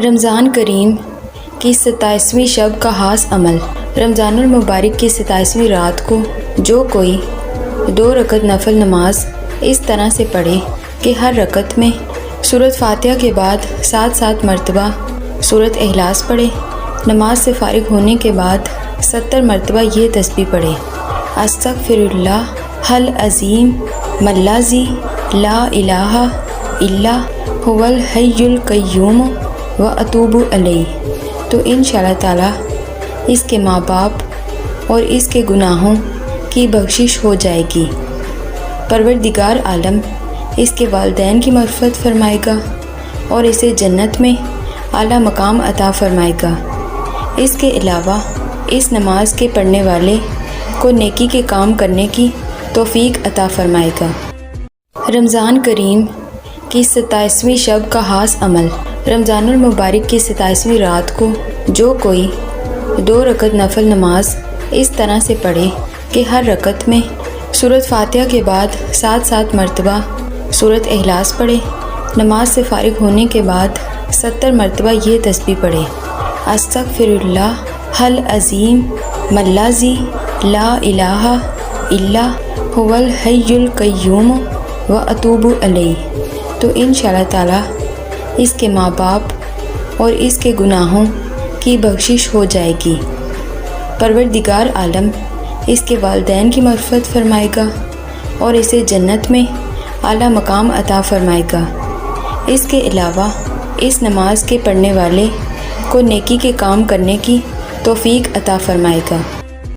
رمضان کریم کی 27ویں شب کا خاص عمل۔ رمضان المبارک کی 27ویں رات کو جو کوئی 2 رکعت نفل نماز اس طرح سے پڑھے کہ ہر رکعت میں سورۃ فاتحہ کے بعد 7 مرتبہ سورۃ اخلاص پڑھے، نماز سے فارغ ہونے کے بعد 70 مرتبہ یہ تسبیح پڑھے: استغفر اللہ العظیم الذی لا الہ الا هو الحی القیوم واتوب الیہ، تو انشاءاللہ تعالی اس کے ماں باپ اور اس کے گناہوں کی بخشش ہو جائے گی۔ پروردگار عالم اس کے والدین کی مغفرت فرمائے گا اور اسے جنت میں اعلیٰ مقام عطا فرمائے گا۔ اس کے علاوہ اس نماز کے پڑھنے والے کو نیکی کے کام کرنے کی توفیق عطا فرمائے گا۔ رمضان کریم کی 27ویں شب کا خاص عمل۔ رمضان المبارک کی 27ویں رات کو جو کوئی 2 رکعت نفل نماز اس طرح سے پڑھے کہ ہر رکعت میں سورۃ فاتحہ کے بعد 7 مرتبہ سورۃ اخلاص پڑھے، نماز سے فارغ ہونے کے بعد 70 مرتبہ یہ تسبیح پڑھے: استغفر اللہ العظیم الذی لا الہ الا هو الحی القیوم واتوب الیہ، تو انشاءاللہ تعالی اس کے ماں باپ اور اس کے گناہوں کی بخشش ہو جائے گی۔ پروردگار عالم اس کے والدین کی مغفرت فرمائے گا اور اسے جنت میں اعلیٰ مقام عطا فرمائے گا۔ اس کے علاوہ اس نماز کے پڑھنے والے کو نیکی کے کام کرنے کی توفیق عطا فرمائے گا۔